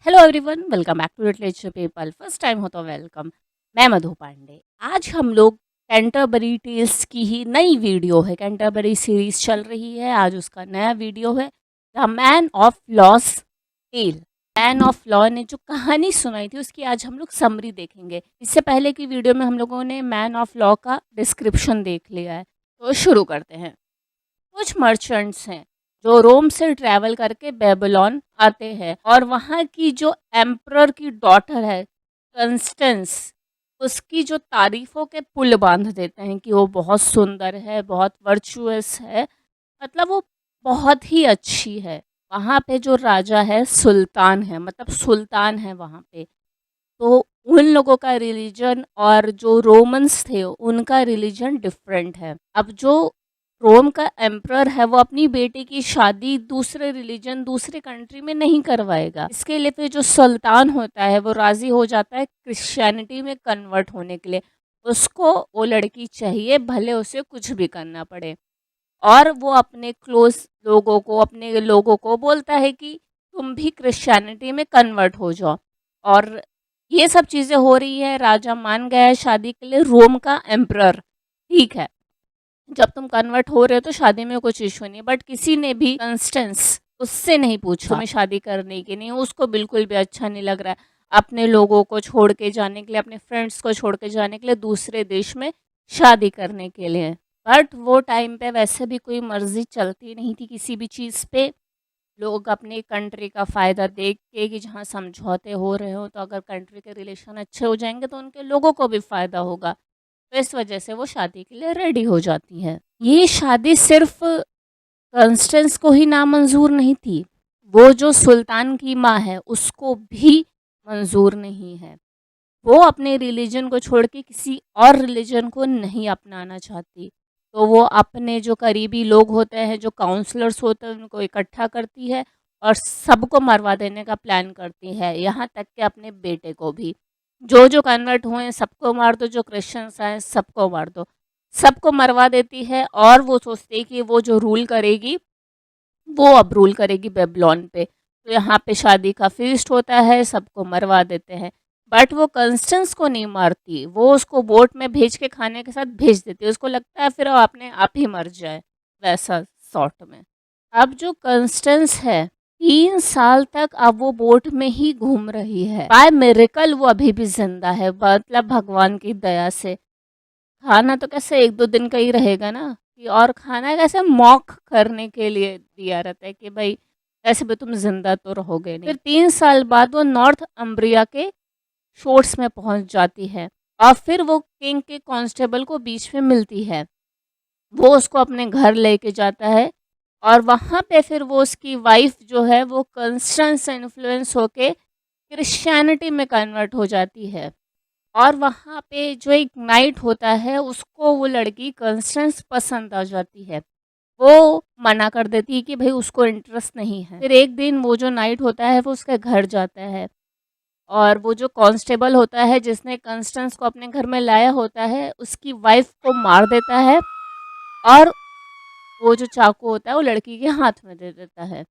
Hello everyone, welcome back to literature people. First time हो तो welcome. मैं मधु पांडे। आज हम लोग कैंटरबरी टेल्स की ही नई वीडियो है। कैंटरबरी सीरीज चल रही है, आज उसका नया वीडियो है the man of law's tale. Man of law ने जो कहानी सुनाई थी उसकी आज हम लोग समरी देखेंगे। इससे पहले की वीडियो में हम लोगों ने मैन ऑफ लॉ का डिस्क्रिप्शन देख लिया है, तो शुरू करते हैं। कुछ मर्चेंट्स हैं जो रोम से ट्रैवल करके बेबीलोन आते हैं और वहाँ की जो एम्परर की डॉटर है कंस्टेंस, उसकी जो तारीफ़ों के पुल बांध देते हैं कि वो बहुत सुंदर है, बहुत वर्चुअस है, मतलब वो बहुत ही अच्छी है। वहाँ पे जो राजा है सुल्तान है, मतलब सुल्तान है वहाँ पे। तो उन लोगों का रिलीजन और जो रोमन्स थे उनका रिलीजन डिफरेंट है। अब जो रोम का एम्परर है वो अपनी बेटी की शादी दूसरे रिलीजन दूसरे कंट्री में नहीं करवाएगा। इसके लिए फिर जो सुल्तान होता है वो राज़ी हो जाता है क्रिश्चियनिटी में कन्वर्ट होने के लिए। उसको वो लड़की चाहिए, भले उसे कुछ भी करना पड़े। और वो अपने क्लोज लोगों को, अपने लोगों को बोलता है कि तुम भी क्रिश्चियनिटी में कन्वर्ट हो जाओ। और ये सब चीज़ें हो रही है, राजा मान गया है शादी के लिए, रोम का एम्परर। ठीक है, जब तुम कन्वर्ट हो रहे हो तो शादी में कुछ इशू नहीं, बट किसी ने भी कंस्टेंस उससे नहीं पूछा तुम्हें शादी करने की नहीं, उसको बिल्कुल भी अच्छा नहीं लग रहा है अपने लोगों को छोड़ के जाने के लिए, अपने फ्रेंड्स को छोड़ के जाने के लिए दूसरे देश में शादी करने के लिए। बट वो टाइम पे वैसे भी कोई मर्जी चलती नहीं थी किसी भी चीज़ पे। लोग अपने कंट्री का फ़ायदा देख के कि जहाँ समझौते हो रहे हो तो अगर कंट्री के रिलेशन अच्छे हो जाएंगे तो उनके लोगों को भी फ़ायदा होगा, तो इस वजह से वो शादी के लिए रेडी हो जाती है। ये शादी सिर्फ कंस्टेंस को ही नामंजूर नहीं थी, वो जो सुल्तान की माँ है उसको भी मंजूर नहीं है। वो अपने रिलीजन को छोड़ के किसी और रिलीजन को नहीं अपनाना चाहती। तो वो अपने जो करीबी लोग होते हैं, जो काउंसलर्स होते हैं, उनको इकट्ठा करती है और सबको मरवा देने का प्लान करती है, यहाँ तक कि अपने बेटे को भी। जो कन्वर्ट हुए हैं सबको मार दो, जो क्रिश्चियंस हैं सबको मार दो। सबको मरवा देती है और वो सोचती है कि वो जो रूल करेगी वो अब रूल करेगी बेबीलोन पे। तो यहाँ पे शादी का फीस्ट होता है, सबको मरवा देते हैं। बट वो कंस्टेंस को नहीं मारती, वो उसको बोट में भेज के खाने के साथ भेज देती है। उसको लगता है फिर वो अपने आप ही मर जाए, वैसा सॉर्ट में। अब जो कंस्टेंस है 3 साल तक अब वो बोट में ही घूम रही है। बाय मिरेकल वो अभी भी जिंदा है, मतलब भगवान की दया से। खाना तो कैसे 1-2 दिन का ही रहेगा ना, कि और खाना कैसे मॉक करने के लिए दिया रहता है कि भाई ऐसे भी तुम ज़िंदा तो रहोगे नहीं। फिर 3 साल बाद वो नॉर्थ अम्ब्रिया के शोर्स में पहुंच जाती है और फिर वो किंग के कांस्टेबल को बीच में मिलती है। वो उसको अपने घर लेके जाता है और वहाँ पे फिर वो उसकी वाइफ़ जो है वो कंस्टेंस से इन्फ्लुएंस होके क्रिश्चियनिटी में कन्वर्ट हो जाती है। और वहाँ पे जो एक नाइट होता है उसको वो लड़की कंस्टेंस पसंद आ जाती है। वो मना कर देती है कि भई उसको इंटरेस्ट नहीं है। फिर एक दिन वो जो नाइट होता है वो उसके घर जाता है और वो जो कांस्टेबल होता है जिसने कंस्टेंस को अपने घर में लाया होता है, उसकी वाइफ़ को मार देता है और वो जो चाकू होता है वो लड़की के हाथ में दे देता है।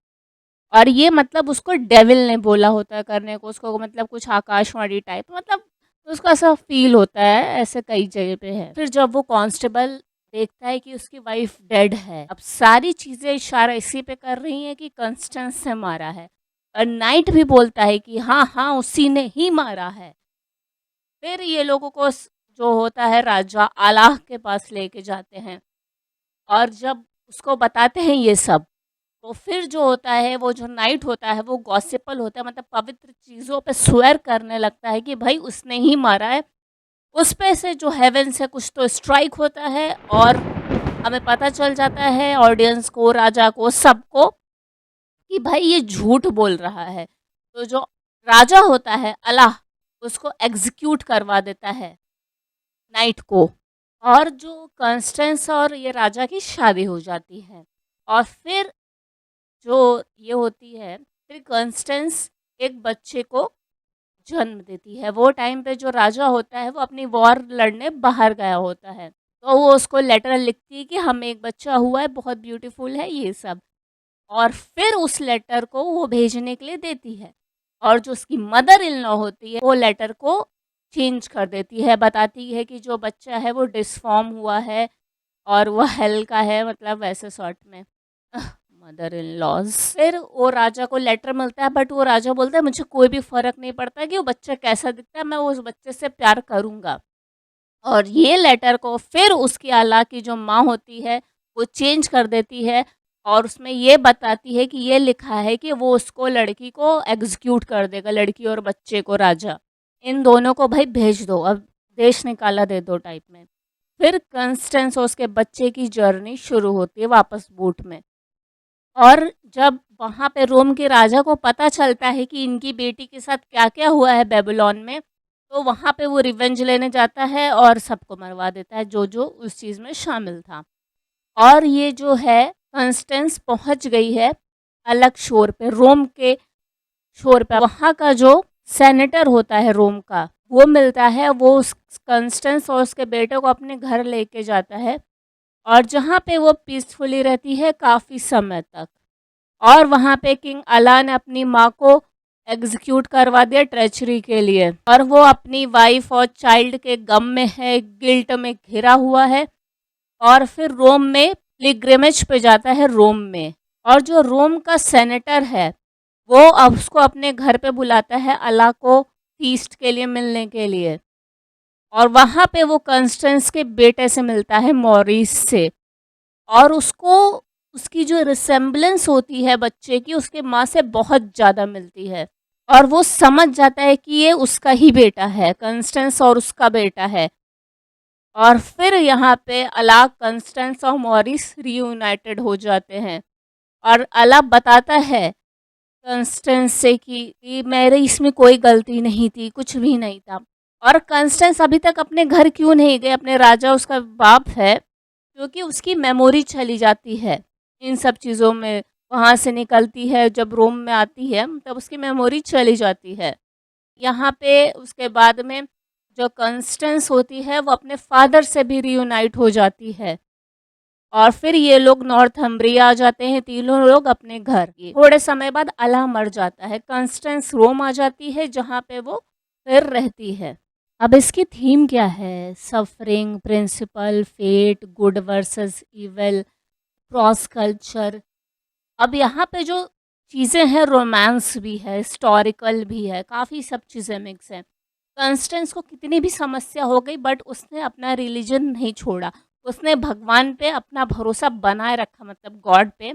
और ये मतलब उसको डेविल ने बोला होता है करने को, उसको मतलब कुछ आकाशवाणी टाइप, मतलब उसको ऐसा फ़ील होता है, ऐसे कई जगह पे है। फिर जब वो कांस्टेबल देखता है कि उसकी वाइफ़ डेड है, अब सारी चीज़ें इशारा इसी पे कर रही हैं कि कंस्टेंस से मारा है और नाइट भी बोलता है कि हाँ, हाँ, उसी ने ही मारा है। फिर ये लोगों को जो होता है राजा आलाह के पास लेके जाते हैं और जब उसको बताते हैं ये सब, तो फिर जो होता है वो जो नाइट होता है वो गॉसिपल होता है, मतलब पवित्र चीज़ों पे स्वेर करने लगता है कि भाई उसने ही मारा है। उस पे से जो हेवन से कुछ तो स्ट्राइक होता है और हमें पता चल जाता है, ऑडियंस को, राजा को, सबको, कि भाई ये झूठ बोल रहा है। तो जो राजा होता है अल्लाह, उसको एग्ज़ीक्यूट करवा देता है नाइट को। और जो कंस्टेंस और ये राजा की शादी हो जाती है। और फिर जो ये होती है, फिर कंस्टेंस एक बच्चे को जन्म देती है। वो टाइम पे जो राजा होता है वो अपनी वॉर लड़ने बाहर गया होता है। तो वो उसको लेटर लिखती है कि हमें एक बच्चा हुआ है, बहुत ब्यूटीफुल है ये सब। और फिर उस लेटर को वो भेजने के लिए देती है और जो उसकी मदर इन लॉ होती है वो लेटर को चेंज कर देती है, बताती है कि जो बच्चा है वो डिसफ़ॉर्म हुआ है और वो हेल का है, मतलब वैसे सॉर्ट में। Mother in laws. फिर वो राजा को लेटर मिलता है, बट वो राजा बोलता है मुझे कोई भी फ़र्क नहीं पड़ता कि वो बच्चा कैसा दिखता है, मैं उस बच्चे से प्यार करूँगा। और ये लेटर को फिर उसकी आला की जो माँ होती है वो चेंज कर देती है और उसमें ये बताती है कि ये लिखा है कि वो उसको, लड़की को एग्ज़ीक्यूट कर देगा, लड़की और बच्चे को राजा। इन दोनों को भाई भेज दो, अब देश निकाला दे दो टाइप में। फिर कंस्टेंस और उसके बच्चे की जर्नी शुरू होती है वापस बूट में। और जब वहाँ पे रोम के राजा को पता चलता है कि इनकी बेटी के साथ क्या-क्या हुआ है बेबीलोन में, तो वहाँ पे वो रिवेंज लेने जाता है और सबको मरवा देता है जो-जो उस चीज़ में शामिल था। और ये जो है कंस्टेंस पहुँच गई है अलग शोर पे, रोम के शोर पे। वहाँ का जो सेनेटर होता है रोम का, वो मिलता है, वो उस कंस्टेंस और उसके बेटे को अपने घर लेके जाता है और जहाँ पे वो पीसफुली रहती है काफ़ी समय तक। और वहाँ पे किंग अला ने अपनी माँ को एग्ज़ीक्यूट करवा दिया ट्रेचरी के लिए और वो अपनी वाइफ़ और चाइल्ड के गम में है, गिल्ट में घिरा हुआ है और फिर रोम में पिलग्रिमेज पे जाता है रोम में। और जो रोम का सेनेटर है, वो अब उसको अपने घर पे बुलाता है अला को फ़ीस्ट के लिए मिलने के लिए और वहाँ पे वो कंस्टेंस के बेटे से मिलता है, मॉरिस से। और उसको उसकी जो रिसेम्बलेंस होती है बच्चे की, उसके माँ से बहुत ज़्यादा मिलती है और वो समझ जाता है कि ये उसका ही बेटा है, कंस्टेंस और उसका बेटा है। और फिर यहाँ पे अला, कंस्टेंस और मॉरिस रियूनाइटेड हो जाते हैं और अला बताता है कंस्टेंस से कि मेरी इसमें कोई गलती नहीं थी, कुछ भी नहीं था। और कंस्टेंस अभी तक अपने घर क्यों नहीं गए, अपने राजा उसका बाप है, क्योंकि उसकी मेमोरी चली जाती है इन सब चीज़ों में। वहाँ से निकलती है, जब रोम में आती है तब उसकी मेमोरी चली जाती है। यहाँ पे उसके बाद में जो कंस्टेंस होती है वो अपने फादर से भी रियूनाइट हो जाती है और फिर ये लोग नॉर्थम्ब्रिया आ जाते हैं, तीनों लोग अपने घर। थोड़े समय बाद अला मर जाता है, कंस्टेंस रोम आ जाती है जहाँ पे वो फिर रहती है। अब इसकी थीम क्या है? Suffering, principle, fate, good versus evil, cross culture. अब यहाँ पे जो चीज़ें हैं, रोमांस भी है, हिस्टोरिकल भी है, काफ़ी सब चीज़ें मिक्स हैं। कंस्टेंस को कितनी भी समस्या हो गई बट उसने अपना रिलीजन नहीं छोड़ा। उसने भगवान पे अपना भरोसा बनाए रखा, मतलब गॉड पे,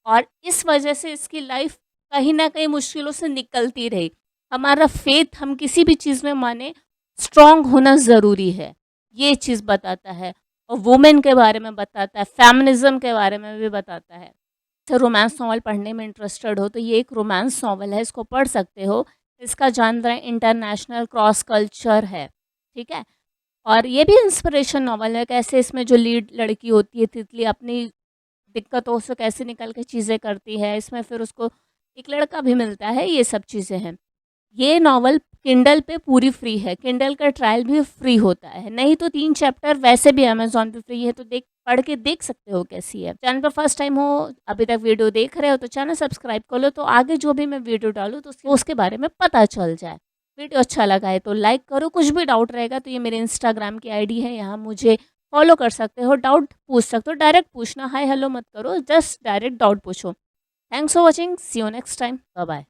और इस वजह से इसकी लाइफ कहीं न कहीं मुश्किलों से निकलती रही। हमारा फेथ, हम किसी भी चीज़ में माने, स्ट्रॉन्ग होना ज़रूरी है, ये चीज़ बताता है। और वुमेन के बारे में बताता है, फेमिनिज़्म के बारे में भी बताता है। तो रोमांस नॉवल पढ़ने में इंटरेस्टेड हो तो ये एक रोमांस नॉवल है, इसको पढ़ सकते हो। इसका जॉनर इंटरनेशनल क्रॉस कल्चर है, ठीक है? और ये भी इंस्पिरेशन नॉवल है, कैसे इसमें जो लीड लड़की होती है तितली, अपनी दिक्कतों से कैसे निकल के चीज़ें करती है। इसमें फिर उसको एक लड़का भी मिलता है, ये सब चीज़ें हैं। ये नॉवल किंडल पे पूरी फ्री है, किंडल का ट्रायल भी फ्री होता है, नहीं तो 3 चैप्टर वैसे भी अमेज़न पे फ्री है, तो पढ़ के देख सकते हो कैसी है। चैनल पे फर्स्ट टाइम हो, अभी तक वीडियो देख रहे हो तो चैनल सब्सक्राइब कर लो, तो आगे जो भी मैं वीडियो डालूँ तो उसके बारे में पता चल जाए। वीडियो अच्छा लगा है तो लाइक करो, कुछ भी डाउट रहेगा तो ये मेरे इंस्टाग्राम की आईडी है, यहाँ मुझे फॉलो कर सकते हो, डाउट पूछ सकते हो, डायरेक्ट पूछना, हाय हेलो मत करो, जस्ट डायरेक्ट डाउट पूछो। Thanks for watching, see you next time, bye bye.